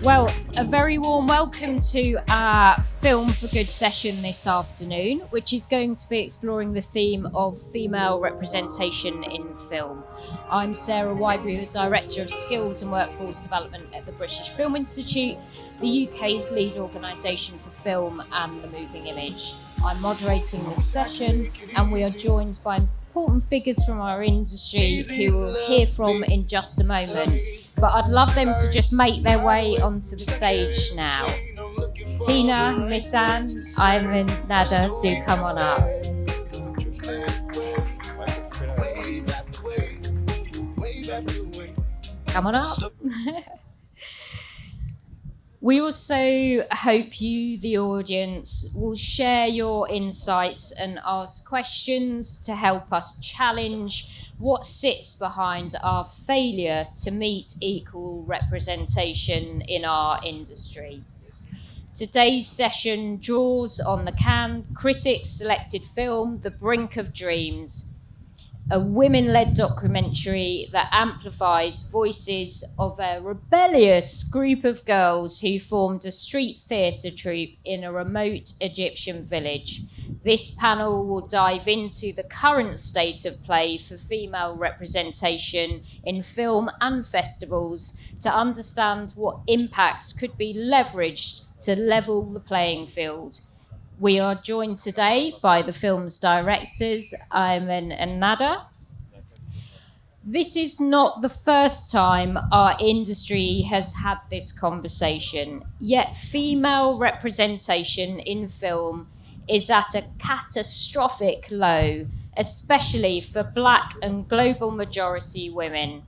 Well, a very warm welcome to our Film for Good session this afternoon, which is going to be exploring the theme of female representation in film. I'm Sarah Wybury, the Director of Skills and Workforce Development at the British Film Institute, the UK's lead organisation for film and the moving image. I'm moderating this session, and we are joined by important figures from our industry who we'll hear from in just a moment. But I'd love them to just make their way onto the stage now. Tina, Missan, Ayman, Nada, do come on up. Come on up. We also hope you, the audience, will share your insights and ask questions to help us challenge what sits behind our failure to meet equal representation in our industry. Today's session draws on the Cannes Critic selected film, The Brink of Dreams, a women-led documentary that amplifies voices of a rebellious group of girls who formed a street theatre troupe in a remote Egyptian village. This panel will dive into the current state of play for female representation in film and festivals to understand what impacts could be leveraged to level the playing field. We are joined today by the film's directors, Ayman and Nada. This is not the first time our industry has had this conversation, yet female representation in film is at a catastrophic low, especially for Black and global majority women.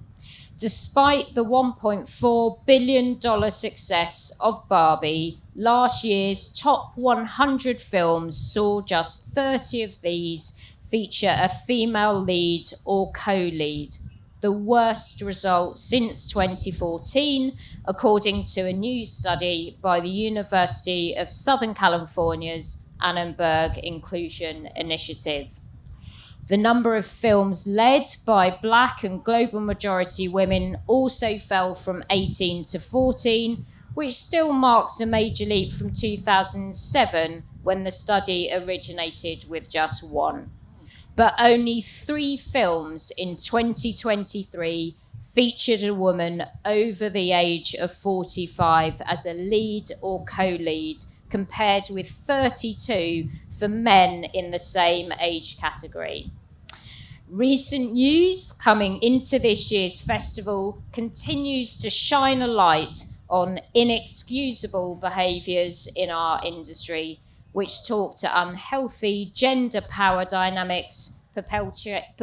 Despite the $1.4 billion success of Barbie, last year's top 100 films saw just 30 of these feature a female lead or co-lead, the worst result since 2014, according to a new study by the University of Southern California's Annenberg Inclusion Initiative. The number of films led by Black and global majority women also fell from 18 to 14, which still marks a major leap from 2007, when the study originated with just one. But only 3 films in 2023 featured a woman over the age of 45 as a lead or co-lead, compared with 32 for men in the same age category. Recent news coming into this year's festival continues to shine a light on inexcusable behaviours in our industry, which talk to unhealthy gender power dynamics, perpetuating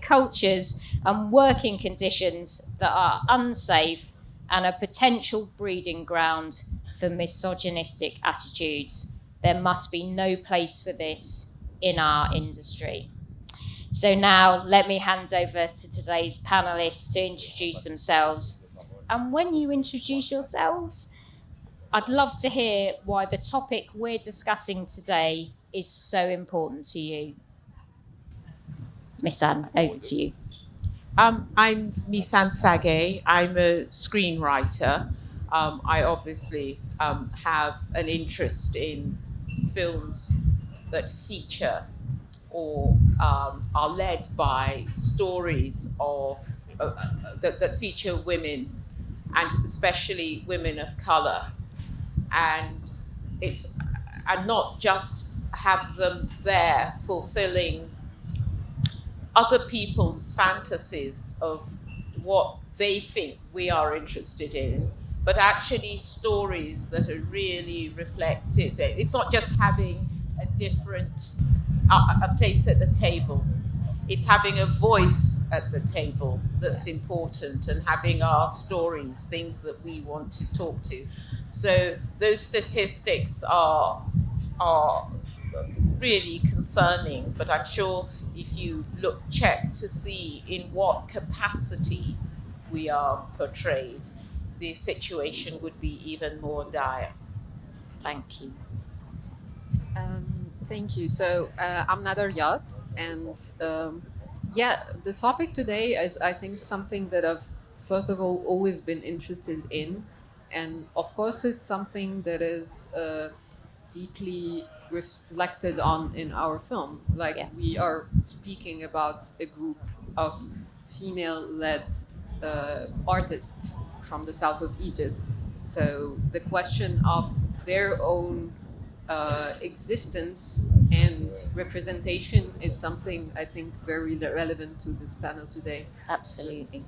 cultures and working conditions that are unsafe and a potential breeding ground for misogynistic attitudes. There must be no place for this in our industry. So now let me hand over to today's panelists to introduce themselves. And when you introduce yourselves, I'd love to hear why the topic we're discussing today is so important to you. Miss Anne, over to you. I'm Missan Sage. I'm a screenwriter. I obviously have an interest in films that feature or are led by stories of that feature women, and especially women of color, and not just have them there fulfilling other people's fantasies of what they think we are interested in, but actually stories that are really reflected. It's not just having a different a place at the table. It's having a voice at the table that's important, and having our stories, things that we want to talk to. So those statistics are really concerning, but I'm sure if you check to see in what capacity we are portrayed, the situation would be even more dire. Thank you. Thank you. So I'm Nadar Yat, and the topic today is, I think, something that I've first of all always been interested in, and of course it's something that is deeply reflected on in our film. Like, Yeah. we are speaking about a group of female-led artists from the south of Egypt. So the question of their own existence and representation is something, I think, very relevant to this panel today. Absolutely.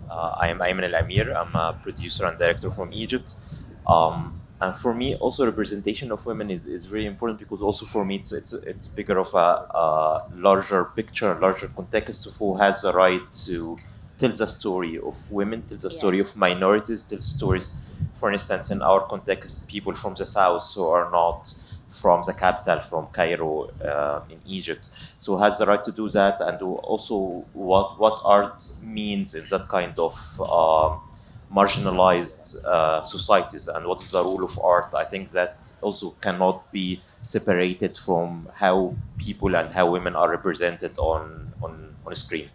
I am Ayman Amir. I'm a producer and director from Egypt. And for me, also representation of women is very important, because also for me it's bigger of a larger picture, larger context of who has the right to tell the story of women, tell the story of minorities, tell stories, for instance, in our context, people from the south who are not from the capital, from Cairo in Egypt. So has the right to do that, and also what art means in that kind of marginalized societies, and what is the role of art. I think that also cannot be separated from how people and how women are represented on a screen.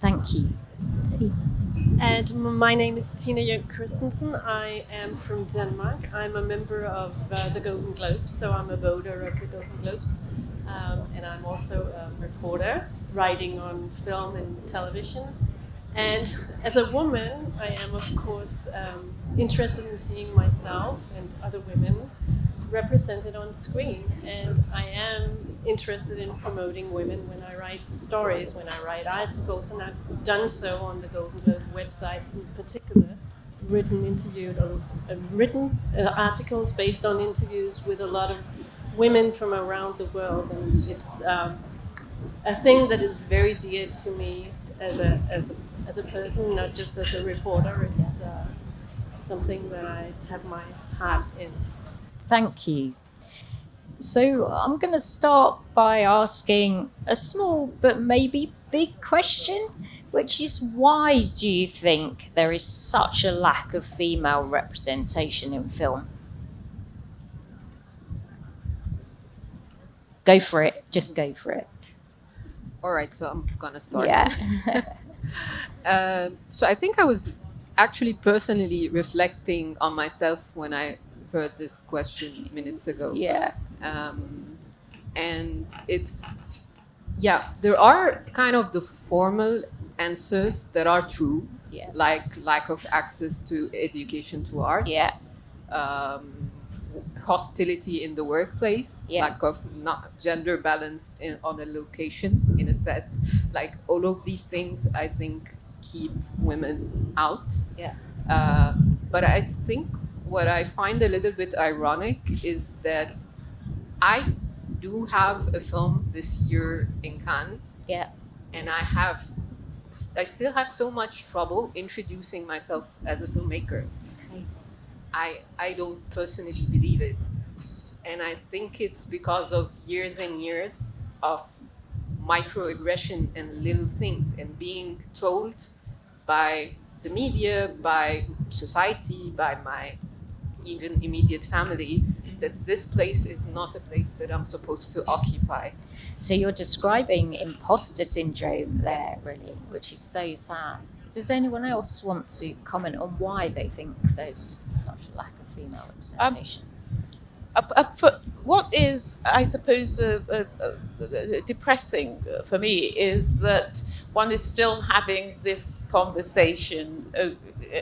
Thank you. And my name is Jøhnk Christensen. I am from Denmark. I'm a member of the Golden Globes, so I'm a voter of the Golden Globes. And I'm also a reporter, writing on film and television. And as a woman, I am, of course, interested in seeing myself and other women represented on screen. And I am interested in promoting women when I write stories, when I write articles, and I've done so on the Golden Globe website in particular, written articles based on interviews with a lot of women from around the world. And it's a thing that is very dear to me as a person, not just as a reporter. It's something that I have my heart in. Thank you. So I'm going to start by asking a small but maybe big question, which is, why do you think there is such a lack of female representation in film? Go for it. Just go for it. All right, so I'm gonna start. Yeah. So I think I was actually personally reflecting on myself when I heard this question minutes ago. Yeah. And it's, there are kind of the formal answers that are true, like lack of access to education, to art, hostility in the workplace, lack of gender balance on a location, in a set. Like, all of these things, I think, keep women out. But I think what I find a little bit ironic is that I do have a film this year in Cannes, and I still have so much trouble introducing myself as a filmmaker. I don't personally believe it, and I think it's because of years and years of microaggression and little things, and being told by the media, by society, by my even immediate family, that this place is not a place that I'm supposed to occupy. So you're describing imposter syndrome there, really, which is so sad. Does anyone else want to comment on why they think there's such a lack of female representation? What is, I suppose, depressing for me is that one is still having this conversation.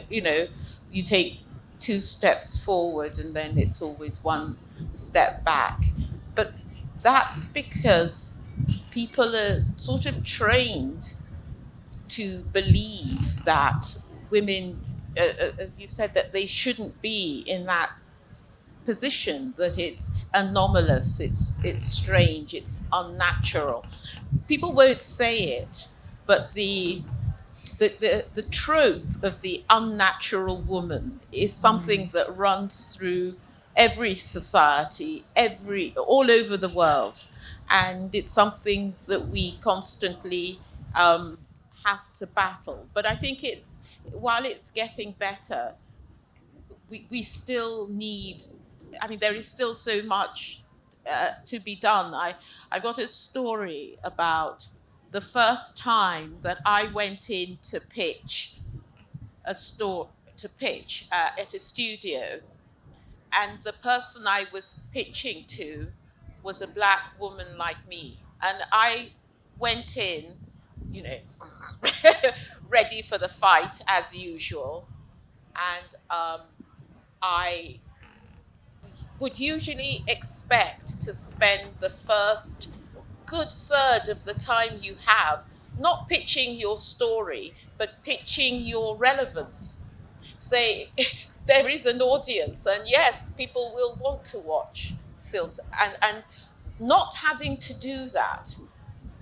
You take 2 steps forward and then it's always 1 step back. But that's because people are sort of trained to believe that women, as you've said, that they shouldn't be in that position, that it's anomalous, it's strange, it's unnatural. People won't say it, but the trope of the unnatural woman is something that runs through every society, all over the world. and it's something that we constantly have to battle. But I think while it's getting better, we still need, I mean, there is still so much to be done. I got a story about the first time that I went in to pitch at a studio, and the person I was pitching to was a black woman like me. And I went in, you know, ready for the fight as usual. And I would usually expect to spend the first good third of the time you have not pitching your story, but pitching your relevance. Say, there is an audience, and yes, people will want to watch films. And not having to do that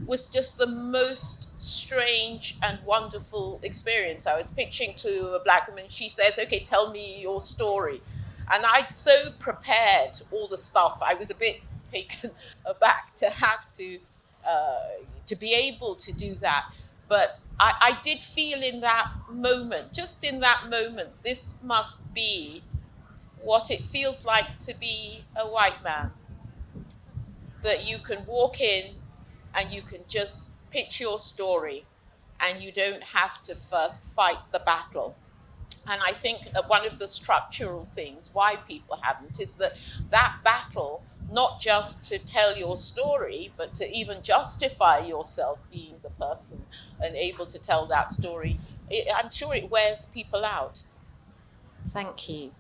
was just the most strange and wonderful experience. I was pitching to a black woman. She says, okay, tell me your story. And I'd so prepared all the stuff. I was a bit taken aback to have to be able to do that. But I did feel in that moment, just in that moment, this must be what it feels like to be a white man. That you can walk in and you can just pitch your story and you don't have to first fight the battle. And I think one of the structural things why people haven't is that battle, not just to tell your story, but to even justify yourself being the person and able to tell that story, I'm sure it wears people out. Thank you.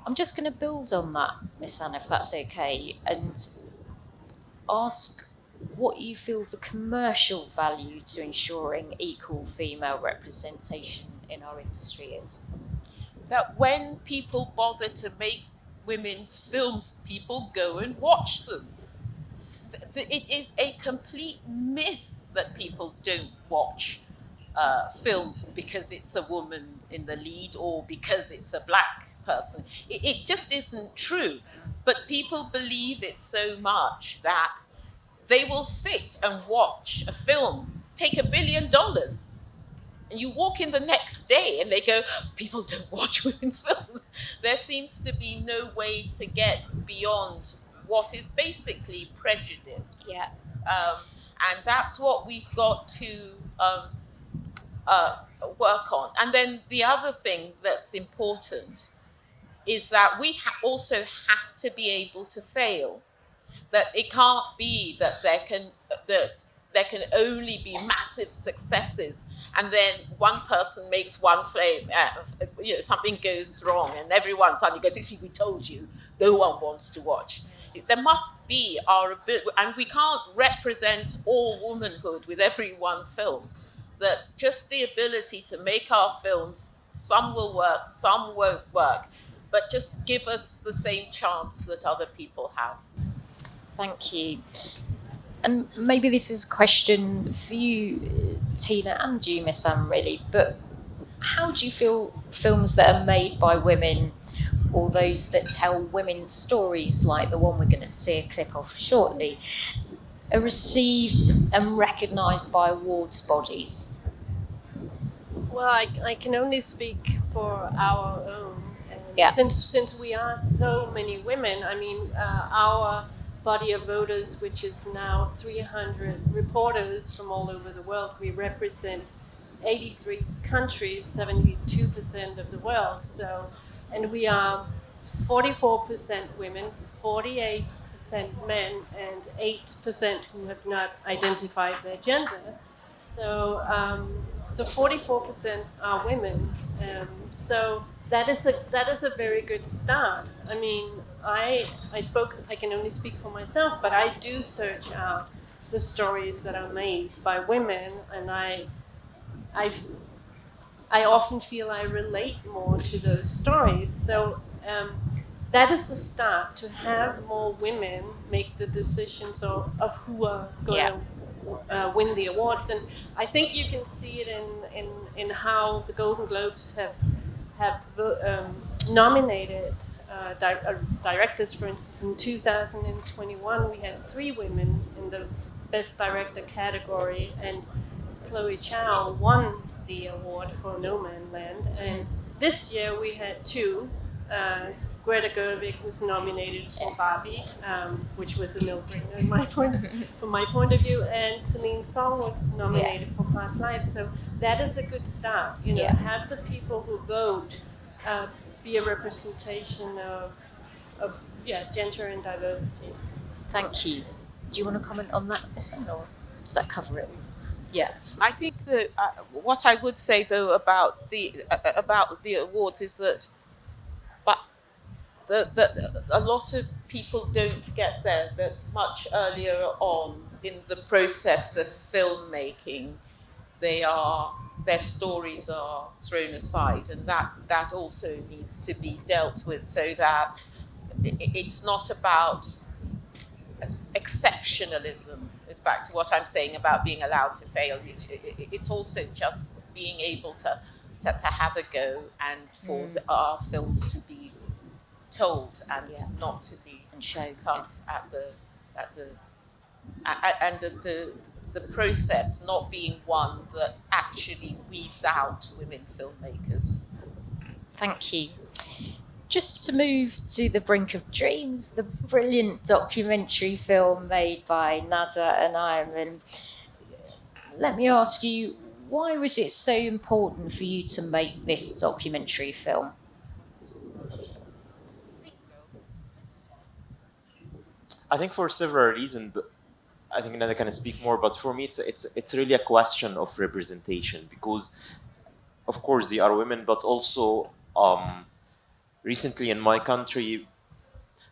I'm just going to build on that, Miss Anne, if that's okay, and ask what you feel the commercial value to ensuring equal female representation in our industry is. That when people bother to make women's films, people go and watch them. It is a complete myth that people don't watch films because it's a woman in the lead or because it's a black person. It just isn't true. But people believe it so much that they will sit and watch a film, take $1 billion, and you walk in the next day and they go, people don't watch women's films. There seems to be no way to get beyond what is basically prejudice. Yeah. And that's what we've got to work on. And then the other thing that's important is that we also have to be able to fail. That it can't be that there can only be massive successes, and then one person makes one flame, something goes wrong, and everyone suddenly goes, "You see, we told you." No one wants to watch. There must be our ability, and we can't represent all womanhood with every one film. That just the ability to make our films, some will work, some won't work, but just give us the same chance that other people have. Thank you. And maybe this is a question for you, Tina, and you, Miss Anne, really, but how do you feel films that are made by women, or those that tell women's stories, like the one we're going to see a clip of shortly, are received and recognised by awards bodies? Well, I can only speak for our own. Yeah. Since we are so many women, I mean, our body of voters, which is now 300 reporters from all over the world. We represent 83 countries, 72% of the world. So, and we are 44% women, 48% men, and 8% who have not identified their gender. So, 44% are women. So that is a very good start. I mean, I can only speak for myself, but I do search out the stories that are made by women, and I often feel I relate more to those stories. So that is a start, to have more women make the decisions of who are going to win the awards. And I think you can see it in how the Golden Globes have nominated directors. For instance, in 2021, we had 3 women in the Best Director category, and Chloe Chow won the award for No Man's Land. And this year we had 2. Greta Gerwig was nominated for Barbie, which was a no-brainer from my point of view, and Celine Song was nominated for Past Lives. So that is a good start. Have the people who vote be a representation of gender and diversity. Thank you. Do you want to comment on that, or does that cover it? Yeah. I think that what I would say though about the awards is that, a lot of people don't get there that much earlier on in the process of filmmaking. Their stories are thrown aside, and that also needs to be dealt with, so that it's not about exceptionalism. It's back to what I'm saying about being allowed to fail. It's also just being able to have a go, and for our films to be told and not to be cut at the process not being one that actually weeds out women filmmakers. Thank you. Just to move to The Brink of Dreams, the brilliant documentary film made by Nada and Ayman. Let me ask you, why was it so important for you to make this documentary film? I think for several reasons, but I think Nada can speak more. But for me, it's really a question of representation, because, of course, they are women, but also recently in my country,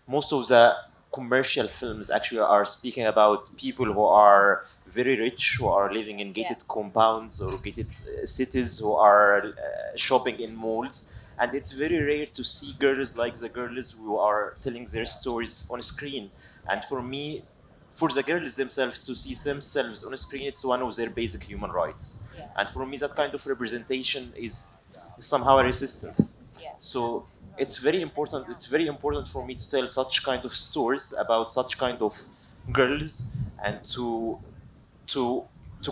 most of the commercial films actually are speaking about people who are very rich, who are living in gated compounds or gated cities, who are shopping in malls. And it's very rare to see girls like the girls who are telling their stories on screen. And for me, for the girls themselves to see themselves on screen, it's one of their basic human rights. Yeah. And for me, that kind of representation is somehow a resistance. Yeah. So it's very important. It's very important for me to tell such kind of stories about such kind of girls, and to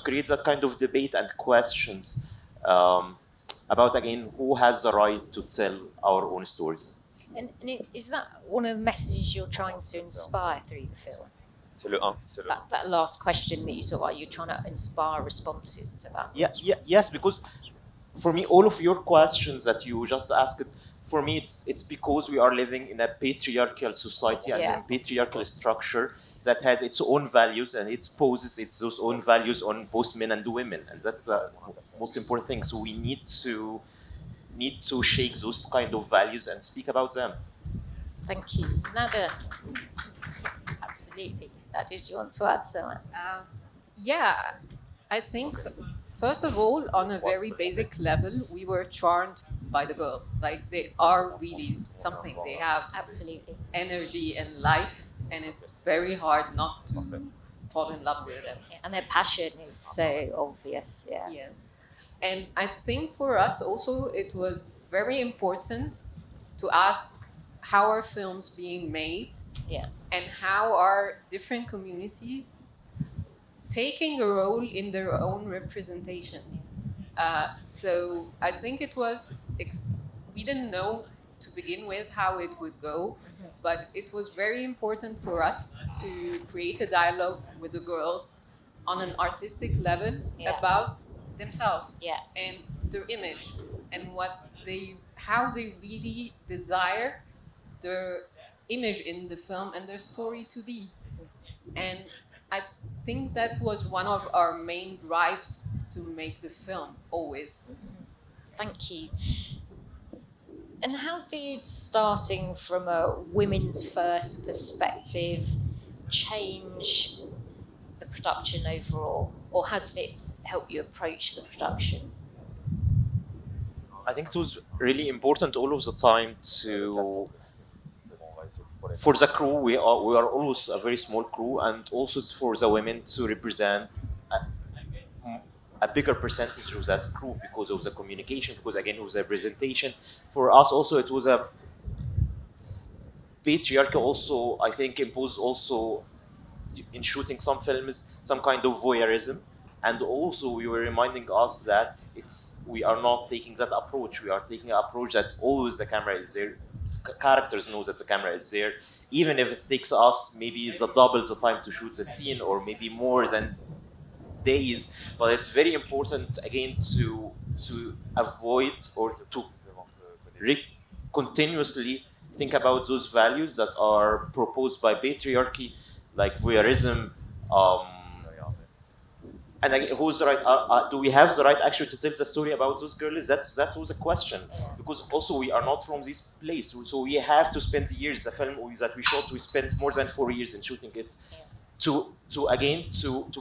create that kind of debate and questions about, again, who has the right to tell our own stories. And is that one of the messages you're trying to inspire through the film? That last question that you saw, are you trying to inspire responses to that? Yes, because for me, all of your questions that you just asked, for me, it's because we are living in a patriarchal society and a patriarchal structure that has its own values, and it poses those own values on both men and women, and that's the most important thing. So we need to shake those kind of values and speak about them. Thank you. Nada. Absolutely. Nada, do you want to add something? I think, first of all, on a very basic level, we were charmed by the girls. Like, they are really something. They have absolutely energy and life, and it's very hard not to fall in love with them. And their passion is so obvious. Yeah. Yes. And I think for us also, it was very important to ask how are films being made, and how are different communities taking a role in their own representation. So I think it was, we didn't know to begin with how it would go, but it was very important for us to create a dialogue with the girls on an artistic level about themselves and their image, and how they really desire their image in the film and their story to be. And I think that was one of our main drives to make the film, always. Thank you. And how did starting from a women's first perspective change the production overall? Or how did it help you approach the production? I think it was really important all of the time for the crew, we are always a very small crew, and also for the women to represent a bigger percentage of that crew because of the communication, because again, it was a presentation. For us also, it was a patriarchy also, I think, imposed also in shooting some films, some kind of voyeurism. And also we were reminding us that we are not taking that approach. We are taking an approach that always the camera is there. Characters know that the camera is there. Even if it takes us maybe double the time to shoot the scene or maybe more than days. But it's very important again to avoid or to continuously think about those values that are proposed by patriarchy, like voyeurism, and again, who's the right? Do we have the right actually to tell the story about those girls? That was a question, because also we are not from this place, so we have to spend years. The film that we shot, we spent more than 4 years in shooting it, to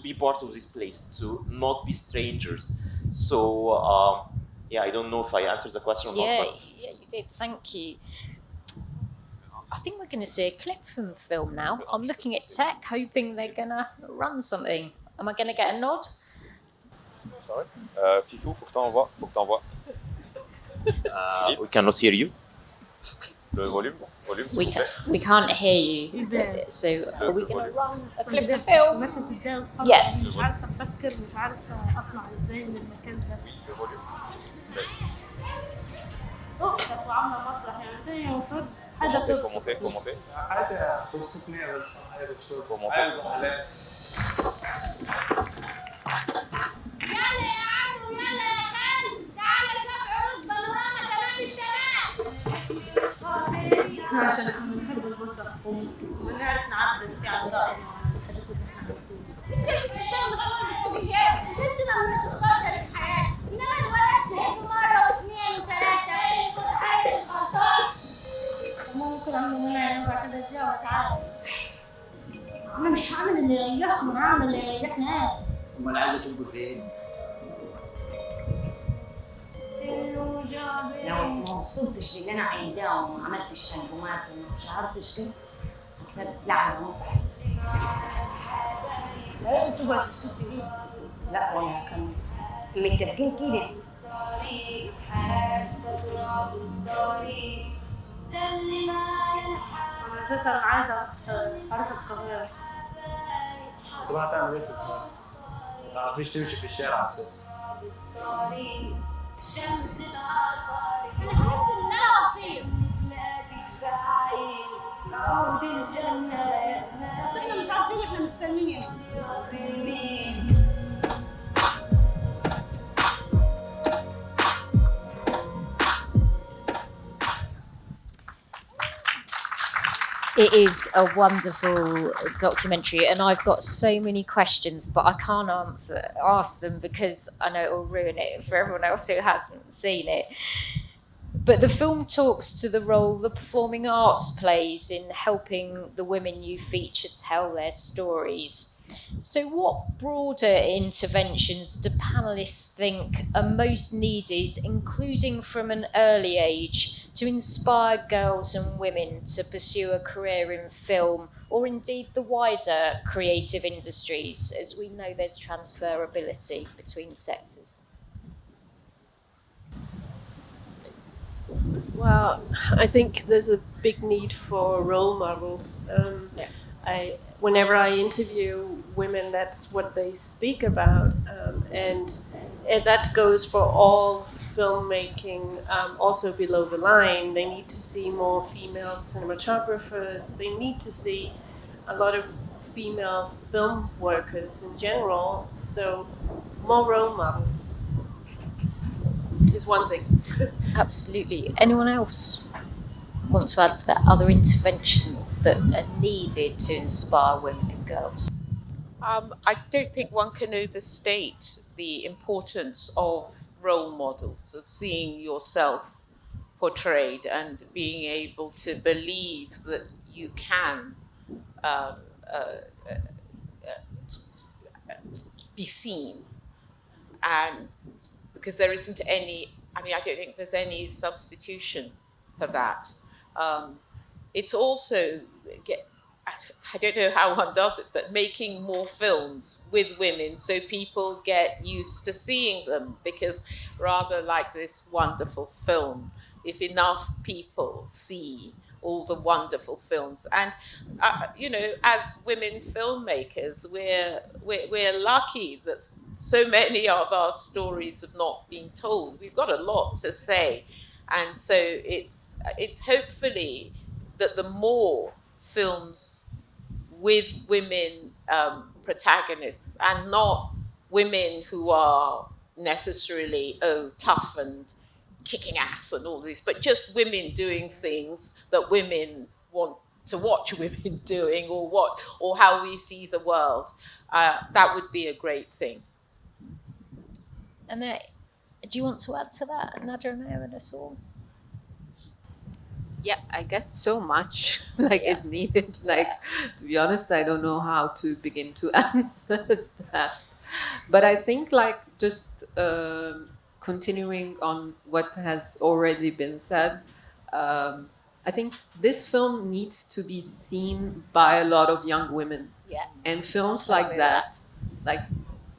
be part of this place, to not be strangers. So yeah, I don't know if I answered the question or not. Yeah, you did. Thank you. I think we're going to see a clip from the film now. I'm looking at tech, hoping they're going to run something. Am I going to get a nod? Sorry? Fifou, faut que t'envoies. We cannot hear you. Le volume, s'il vous plaît. We can't hear you. So are we going to run a clip of film? Yes. Faut monter. حاجة فرصتنا بس حاجة بصوت Faut monter. عايز أعلام يلا يا عمو يلا يا خالد تعالى شوف عروض بانوراما تمام التمام عشان احنا بنحب البصر ونعرف نعبر في اعضائنا والحاجات اللي احنا بنسويها. بتتكلم في السلام الأول مش كل شيء البنت ما بتختارش الحياة إنما الولد تهب مرة واثنين وثلاثة إيه كل حاجة مش غلطان ممكن اعمل منها بعد كده اتجوز عادي. انا مش هعمل اللي يريحكم انا هعمل اللي يريحنا. امال عايزه تبقوا فين؟ لو ما وصلتش للي انا عايزاه وما عملتش تنجمات وما شعرتش كده حسيت لا انا نص لا وانا كان متفقين كده انا اساسا عايزه اروح القاهره. تروح تعمل إيه في القاهرة؟ ما تعرفيش تمشي في الشارع أساسا. أنا حاسة إن أنا أطير احنا مش عارفين احنا مستنيين. It is a wonderful documentary, and I've got so many questions, but I can't ask them because I know it will ruin it for everyone else who hasn't seen it. But the film talks to the role the performing arts plays in helping the women you feature tell their stories. So what broader interventions do panellists think are most needed, including from an early age, to inspire girls and women to pursue a career in film, or indeed the wider creative industries, as we know there's transferability between sectors? Well, I think there's a big need for role models. Whenever I interview women, that's what they speak about, and that goes for all filmmaking. Also below the line, they need to see more female cinematographers. They need to see a lot of female film workers in general. So more role models is one thing. Absolutely. Anyone else want to add to that? Other interventions that are needed to inspire women and girls? I don't think one can overstate the importance of role models, of seeing yourself portrayed and being able to believe that you can be seen. And because there isn't any, I don't think there's any substitution for that. It's also I don't know how one does it, but making more films with women so people get used to seeing them, because rather like this wonderful film, if enough people see all the wonderful films, and you know, as women filmmakers, we're lucky that so many of our stories have not been told. We've got a lot to say, and so it's hopefully that the more films with women protagonists, and not women who are necessarily tough and kicking ass and all this, but just women doing things that women want to watch women doing, or how we see the world. That would be a great thing. And do you want to add to that, Nadia and Ayman, at all? Yeah, I guess so much is needed. To be honest, I don't know how to begin to answer that. But I think just continuing on what has already been said, I think this film needs to be seen by a lot of young women. Yeah. And films like that,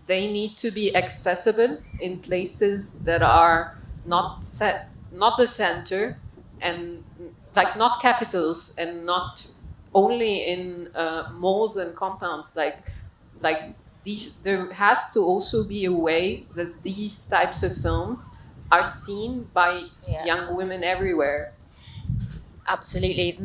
they need to be accessible in places that are not the center, and not capitals, and not only in malls and compounds. There has to also be a way that these types of films are seen by young women everywhere. Absolutely.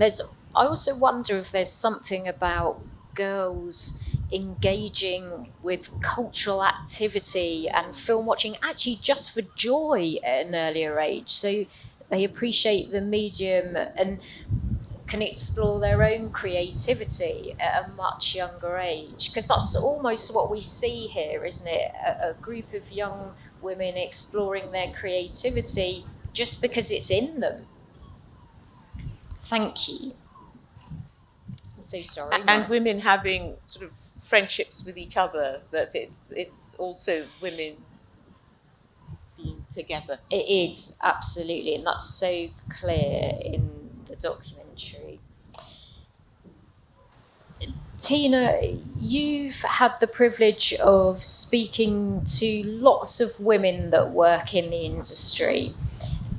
I also wonder if there's something about girls engaging with cultural activity and film watching actually just for joy at an earlier age. So they appreciate the medium and can explore their own creativity at a much younger age. Because that's almost what we see here, isn't it? A group of young women exploring their creativity just because it's in them. Thank you. I'm so sorry. And women having sort of friendships with each other, that it's also women being together. It is, absolutely, and that's so clear in the documentary. Tina, you've had the privilege of speaking to lots of women that work in the industry,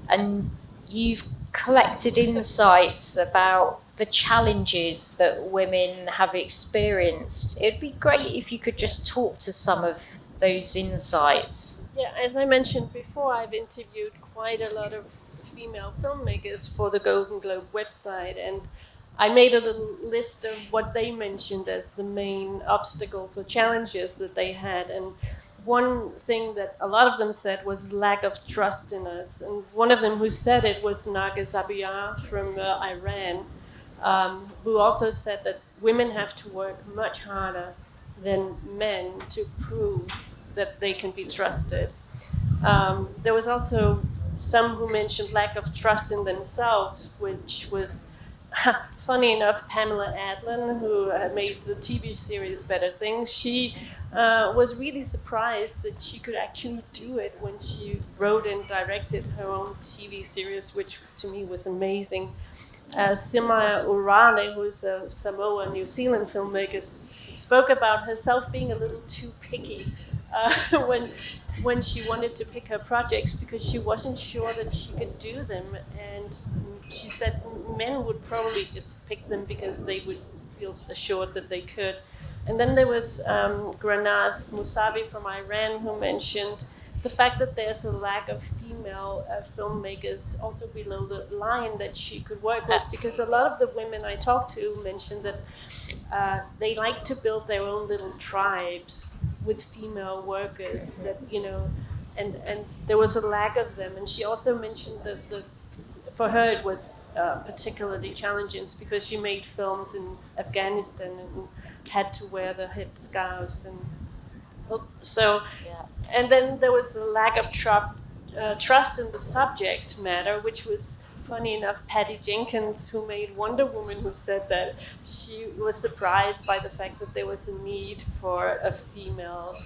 and you've collected insights about the challenges that women have experienced. It'd be great if you could just talk to some of those insights. Yeah, as I mentioned before, I've interviewed quite a lot of female filmmakers for the Golden Globe website, and I made a little list of what they mentioned as the main obstacles or challenges that they had. And one thing that a lot of them said was lack of trust in us. And one of them who said it was Naga Zabia from Iran, who also said that women have to work much harder than men to prove that they can be trusted. There was also some who mentioned lack of trust in themselves, which was, funny enough, Pamela Adlon, who made the TV series Better Things. She was really surprised that she could actually do it when she wrote and directed her own TV series, which to me was amazing. Simaya Urale, who's a Samoa, New Zealand filmmaker, spoke about herself being a little too picky when she wanted to pick her projects, because she wasn't sure that she could do them. And she said men would probably just pick them because they would feel assured that they could. And then there was Granaz Musavi from Iran, who mentioned the fact that there's a lack of female filmmakers also below the line that she could work with, because a lot of the women I talked to mentioned that they like to build their own little tribes with female workers, that, you know, and there was a lack of them. And she also mentioned that for her it was particularly challenging because she made films in Afghanistan and had to wear the headscarves, and so, and then there was a lack of trust in the subject matter, which was, funny enough, Patty Jenkins, who made Wonder Woman, who said that she was surprised by the fact that there was a need for a female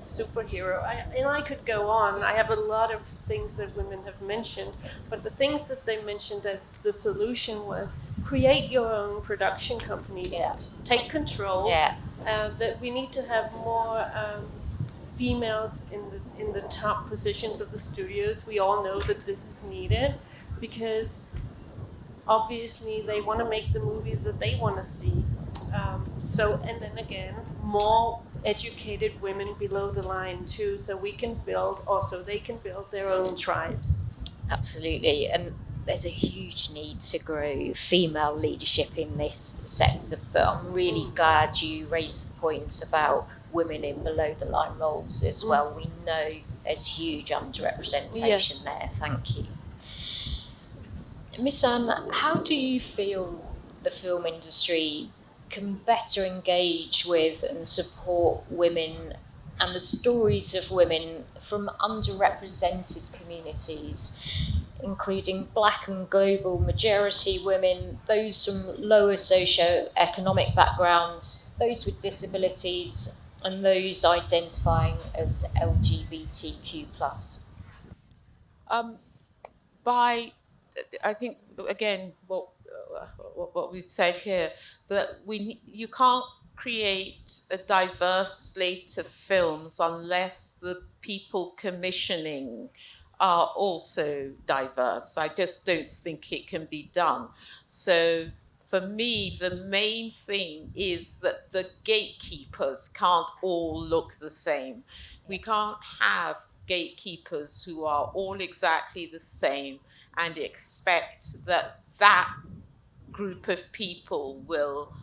superhero. And I could go on. I have a lot of things that women have mentioned, but the things that they mentioned as the solution was create your own production company. Yes. Take control. Yeah. That we need to have more females in the top positions of the studios. We all know that this is needed because obviously they want to make the movies that they want to see. And then again, more educated women below the line too, so they can build their own tribes. Absolutely, and there's a huge need to grow female leadership in this sector, but I'm really glad you raised the point about women in below the line roles as well. We know there's huge underrepresentation there. Thank you. Miss Anne, how do you feel the film industry can better engage with and support women and the stories of women from underrepresented communities, including Black and global majority women, those from lower socio-economic backgrounds, those with disabilities, and those identifying as LGBTQ+? I think, again, what we've said here, that you can't create a diverse slate of films unless the people commissioning are also diverse. I just don't think it can be done. So for me, the main thing is that the gatekeepers can't all look the same. We can't have gatekeepers who are all exactly the same and expect that that group of people will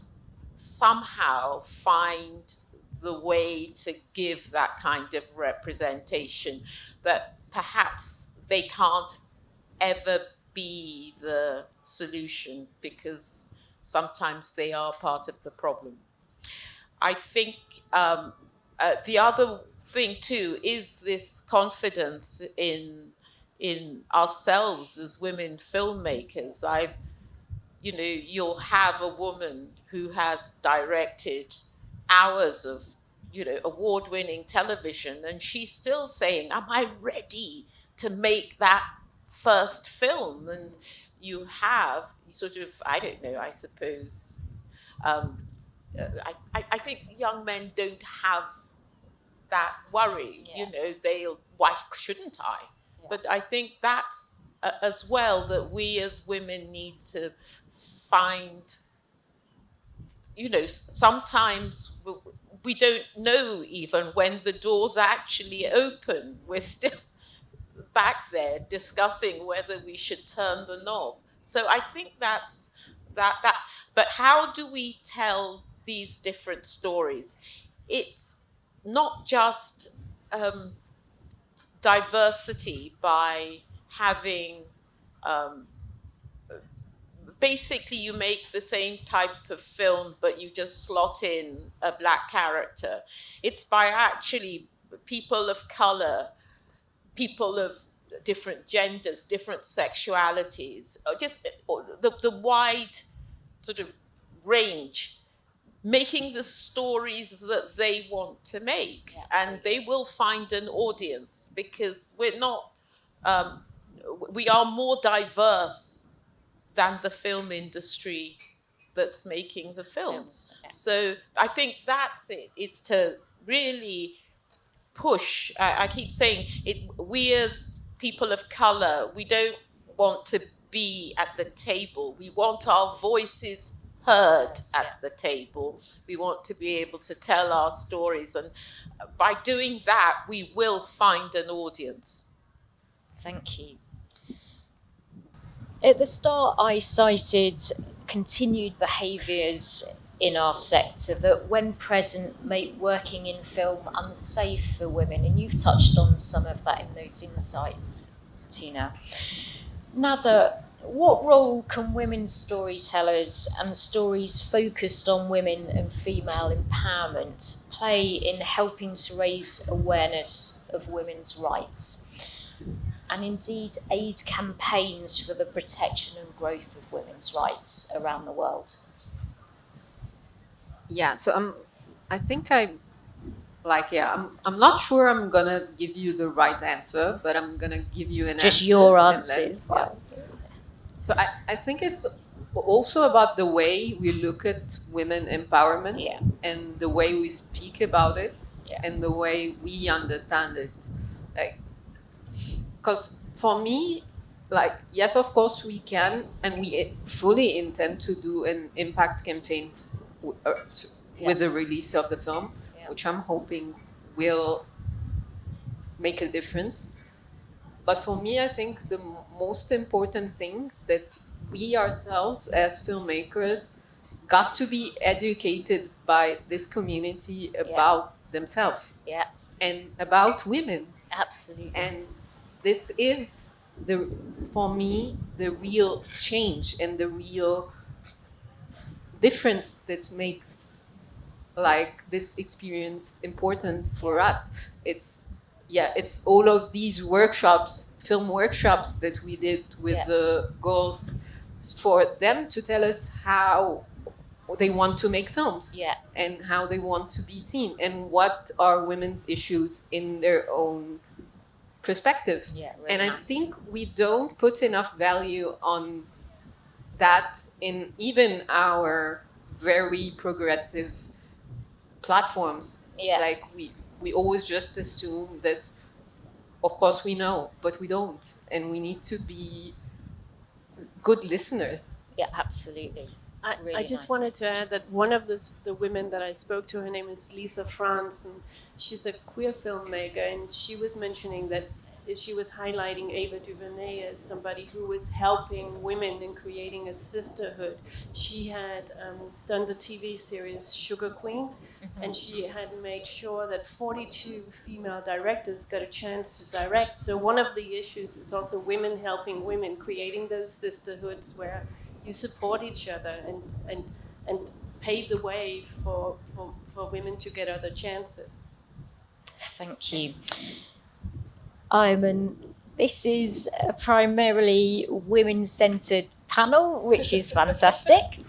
somehow find the way to give that kind of representation, that perhaps they can't ever be the solution because sometimes they are part of the problem. I think the other thing too is this confidence in ourselves as women filmmakers. You'll have a woman who has directed hours of, award-winning television, and she's still saying, am I ready to make that first film? And you have sort of, I don't know, I suppose, I think young men don't have that worry, why shouldn't I? Yeah. But I think that's as well that we as women need to find, sometimes we don't know even when the doors actually open. We're still back there discussing whether we should turn the knob. So I think that's that. But how do we tell these different stories? It's not just diversity by having basically you make the same type of film but you just slot in a Black character. It's by actually people of color, people of different genders, different sexualities, just the wide sort of range, making the stories that they want to make. Yeah, and they will find an audience because we are more diverse than the film industry that's making the films. Yeah. So I think that's it. It's to really push. I keep saying it. We as people of color, we don't want to be at the table. We want our voices heard at the table. We want to be able to tell our stories, and by doing that, we will find an audience. Thank you. At the start, I cited continued behaviours in our sector that, when present, make working in film unsafe for women, and you've touched on some of that in those insights, Tina. Nada, what role can women storytellers and stories focused on women and female empowerment play in helping to raise awareness of women's rights, and indeed aid campaigns for the protection and growth of women's rights around the world? Yeah, so I think I like, yeah, I'm not sure I'm gonna give you the right answer, but I'm gonna give you an just answer. your answer is fine. So I think it's also about the way we look at women empowerment and the way we speak about it and the way we understand it. Like, because for me, like, yes, of course we can, and we fully intend to do an impact campaign with the release of the film, which I'm hoping will make a difference. But for me, I think the most important thing that we ourselves as filmmakers got to be educated by this community about themselves and about women. Absolutely. And this is, for me, the real change and the real difference that makes like this experience important for us. It's all of these workshops, film workshops that we did with the girls, for them to tell us how they want to make films and how they want to be seen and what are women's issues in their own perspective. And I think we don't put enough value on that in even our very progressive platforms. Like we always just assume that, of course we know, but we don't, and we need to be good listeners. Yeah, absolutely. I just wanted to add that one of the women that I spoke to, her name is Lisa France, and she's a queer filmmaker, and she was mentioning that she was highlighting Ava DuVernay as somebody who was helping women in creating a sisterhood. She had done the TV series Sugar Queen, and she had made sure that 42 female directors got a chance to direct. So one of the issues is also women helping women, creating those sisterhoods where you support each other and pave the way for women to get other chances. Thank you. Ayman, this is a primarily women-centred panel, which is fantastic.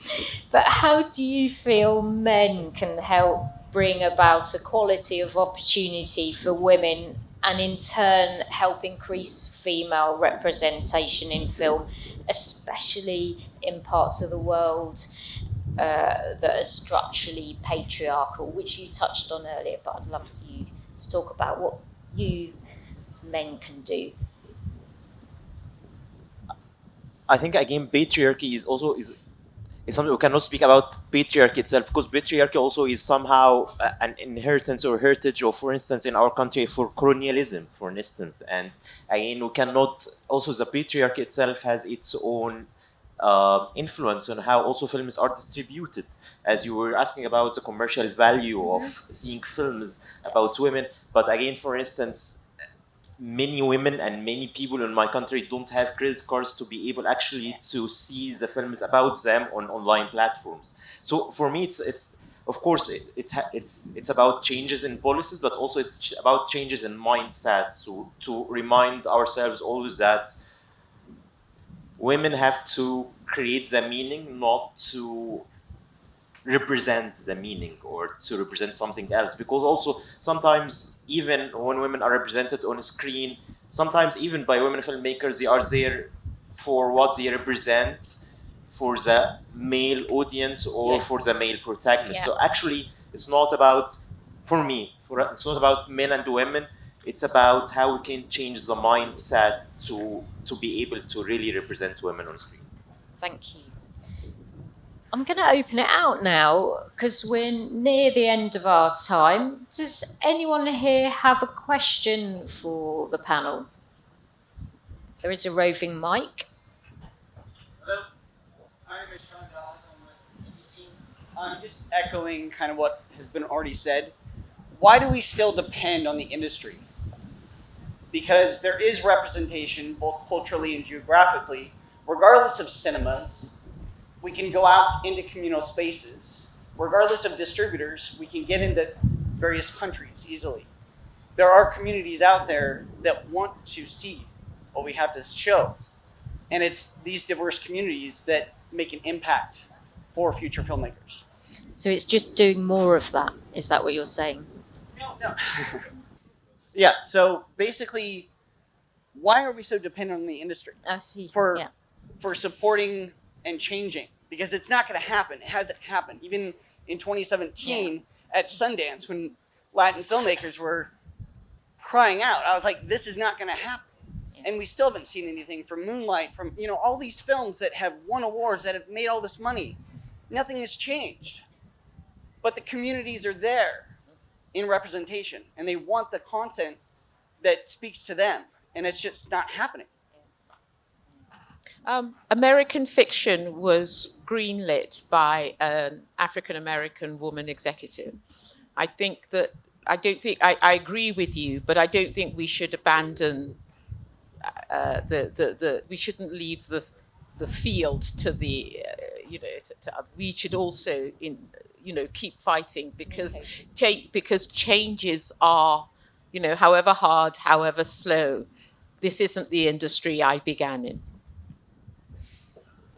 But how do you feel men can help bring about equality of opportunity for women and in turn help increase female representation in film, especially in parts of the world that are structurally patriarchal, which you touched on earlier, but I'd love you to talk about what you as men can do. I think again patriarchy is something we cannot speak about patriarchy itself, because patriarchy also is somehow an inheritance or heritage of, for instance, in our country for colonialism, for instance. And again, we cannot, also the patriarchy itself has its own influence on how also films are distributed. As you were asking about the commercial value of seeing films about women, but again, for instance, many women and many people in my country don't have credit cards to be able actually to see the films about them on online platforms. So for me, it's of course it's about changes in policies, but also it's about changes in mindset. So to remind ourselves always that women have to create the meaning, not to represent the meaning or to represent something else. Because also sometimes even when women are represented on a screen, sometimes even by women filmmakers, they are there for what they represent for the male audience or for the male protagonist. So actually it's not about, for me, it's not about men and women, it's about how we can change the mindset to be able to really represent women on screen. Thank you. I'm going to open it out now because we're near the end of our time. Does anyone here have a question for the panel? There is a roving mic. Hello, I'm BBC. I'm just echoing kind of what has been already said. Why do we still depend on the industry? Because there is representation both culturally and geographically, regardless of cinemas. We can go out into communal spaces. Regardless of distributors, we can get into various countries easily. There are communities out there that want to see what we have to show. And it's these diverse communities that make an impact for future filmmakers. So it's just doing more of that. Is that what you're saying? No, Yeah, so basically, why are we so dependent on the industry? I see. For supporting and changing? Because it's not going to happen. It hasn't happened. Even in 2017 at Sundance, when Latin filmmakers were crying out, I was like, this is not going to happen. And we still haven't seen anything from Moonlight, from all these films that have won awards, that have made all this money. Nothing has changed. But the communities are there in representation, and they want the content that speaks to them, and it's just not happening. American Fiction was greenlit by an African-American woman executive. I agree with you, but I don't think we should abandon we shouldn't leave the field to the we should also keep fighting, because changes are however hard, however slow. This isn't the industry I began in.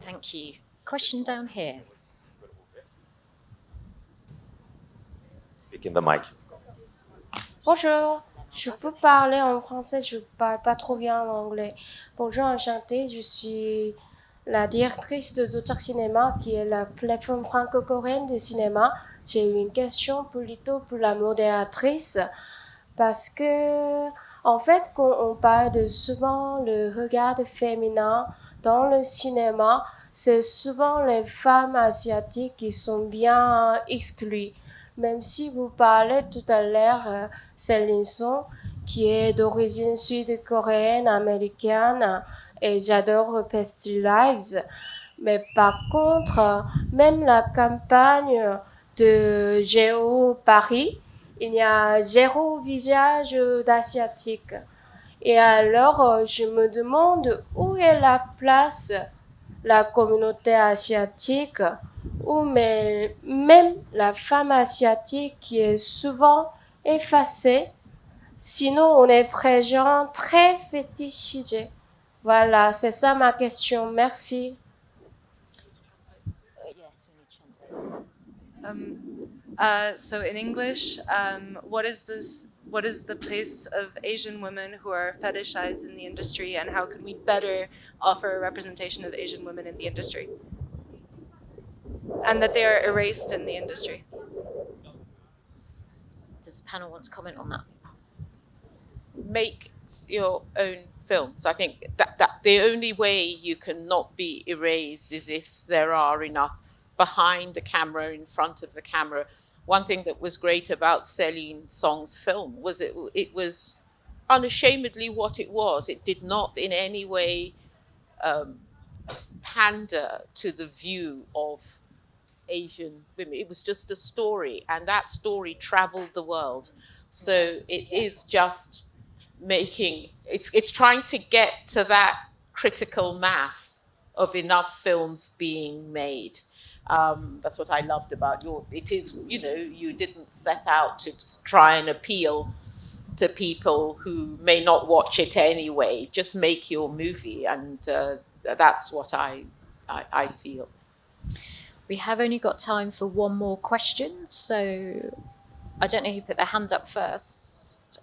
Thank you. Question down here. Speak in the mic. Bonjour, je peux parler en français, je parle pas trop bien en anglais. Bonjour, enchantée, je suis la directrice de D'auteur Cinéma, qui est la plateforme franco-coréenne de cinéma. J'ai une question plutôt pour la modératrice, parce que, en fait, quand on parle de souvent le regard féminin dans le cinéma, c'est souvent les femmes asiatiques qui sont bien exclues. Même si vous parlez tout à l'heure, Céline Song, qui est d'origine sud-coréenne, américaine, et j'adore Pasty Lives. Mais par contre, même la campagne de Géo Paris, il y a zéro visage d'asiatique. Et alors, je me demande où est la place la communauté asiatique, ou même la femme asiatique qui est souvent effacée. Sinon, on est présent très fétichisé. Voilà, c'est ça ma question. Merci. So in English, what is the place of Asian women who are fetishized in the industry, and how can we better offer a representation of Asian women in the industry? And that they are erased in the industry. Does the panel want to comment on that? Make your own films. I think that the only way you can not be erased is if there are enough behind the camera, in front of the camera. One thing that was great about Céline Song's film was it was unashamedly what it was. It did not in any way pander to the view of Asian women. It was just a story, and that story traveled the world. So it is just it's trying to get to that critical mass of enough films being made. That's what I loved about it is, you didn't set out to try and appeal to people who may not watch it anyway. Just make your movie, and that's what I feel. We have only got time for one more question, so I don't know who put their hand up first.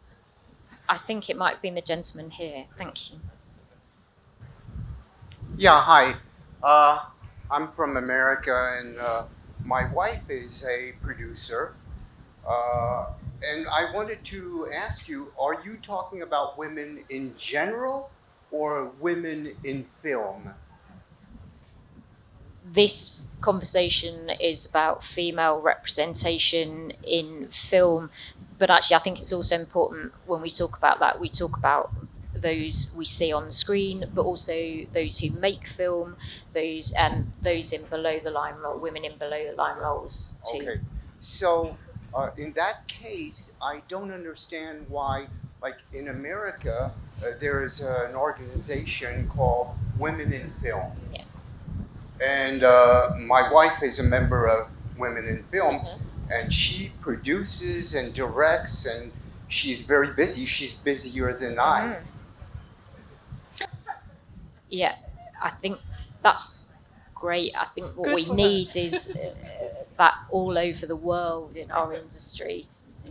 I think it might have been the gentleman here. Thank you. Yeah, hi. I'm from America, and my wife is a producer. And I wanted to ask you, are you talking about women in general or women in film? This conversation is about female representation in film, but actually I think it's also important when we talk about that, we talk about those we see on the screen, but also those who make film, those in below the line role, women in below the line roles too. Okay, so in that case, I don't understand why, like in America, there is an organization called Women in Film. Yeah. And my wife is a member of Women in Film, and she produces and directs, and she's very busy. She's busier than I. Yeah, I think that's great. I think what we need is that all over the world in our industry.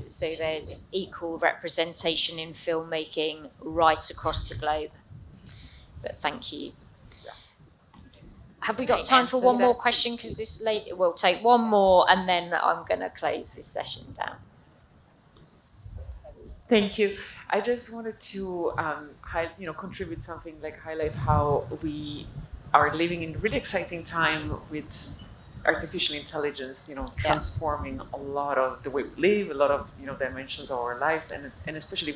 so there's equal representation in filmmaking right across the globe. But thank you. Have we got time for one more question? Because this lady, we'll take one more and then I'm going to close this session down. Thank you. I just wanted to contribute something, like highlight how we are living in a really exciting time with artificial intelligence, transforming a lot of the way we live, a lot of dimensions of our lives, and especially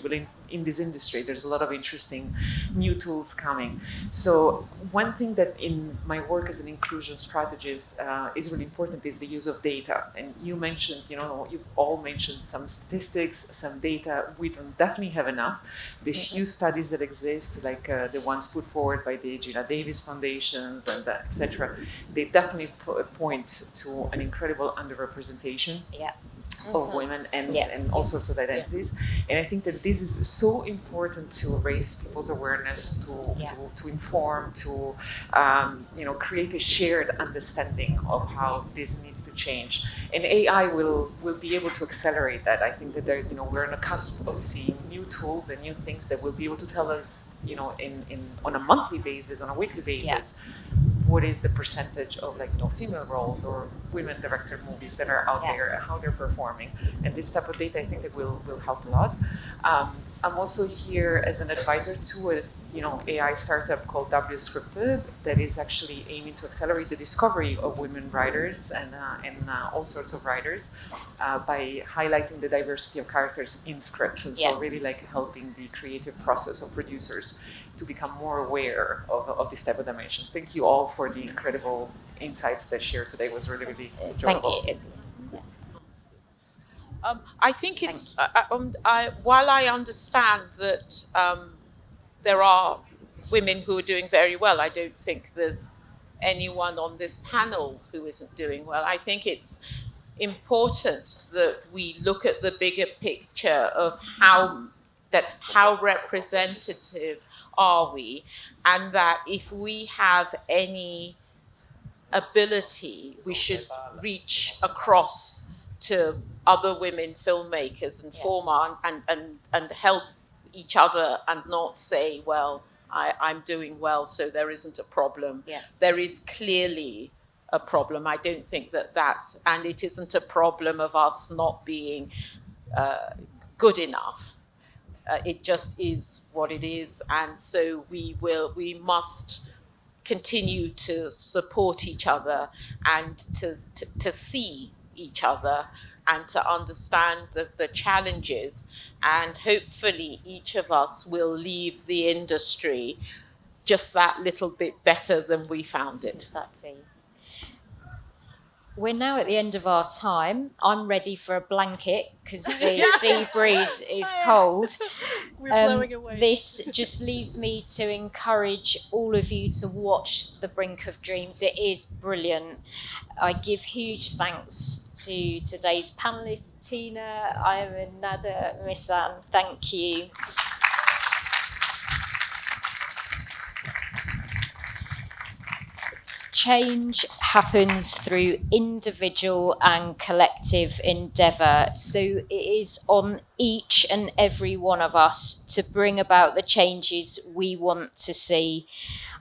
in this industry, there's a lot of interesting new tools coming. So one thing that in my work as an inclusion strategist is really important is the use of data. And you mentioned, you've all mentioned some statistics, some data. We don't definitely have enough. The few studies that exist, like the ones put forward by the Gina Davis Foundations and etc., they definitely point to an incredible underrepresentation of women and all sorts of identities. And I think that this is so important to raise people's awareness, to inform, to create a shared understanding of how this needs to change. And AI will be able to accelerate that. I think that we're on the cusp of seeing new tools and new things that will be able to tell us, on a monthly basis, on a weekly basis, what is the percentage of female roles or women director movies that are out there and how they're performing. And this type of data, I think that will help a lot. I'm also here as an advisor to a AI startup called W Scripted that is actually aiming to accelerate the discovery of women writers and all sorts of writers by highlighting the diversity of characters in scripts. And so really helping the creative process of producers to become more aware of this type of dimensions. Thank you all for the incredible insights that shared today. It was really, really enjoyable. Thank you. I think it's, while I understand that there are women who are doing very well, I don't think there's anyone on this panel who isn't doing well. I think it's important that we look at the bigger picture of how representative are we, and that if we have any ability, we should reach across to other women filmmakers and form and help each other and not say, well, I'm doing well, so there isn't a problem. There is clearly a problem. I don't think and it isn't a problem of us not being good enough. It just is what it is, and so we must continue to support each other and to see each other and to understand the challenges, and hopefully each of us will leave the industry just that little bit better than we found it. Exactly. We're now at the end of our time. I'm ready for a blanket because the sea breeze is cold. We're blowing away. This just leaves me to encourage all of you to watch The Brink of Dreams. It is brilliant. I give huge thanks to today's panelists, Tina, Ayman, Nada, Misan. Thank you. Change happens through individual and collective endeavour, so it is on each and every one of us to bring about the changes we want to see.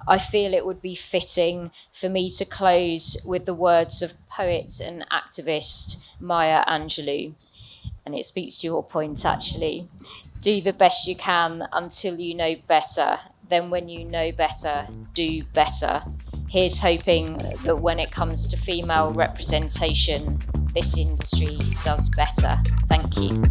I feel it would be fitting for me to close with the words of poet and activist Maya Angelou, and it speaks to your point actually. Do the best you can until you know better. Then when you know better, do better. Here's hoping that when it comes to female representation, this industry does better. Thank you.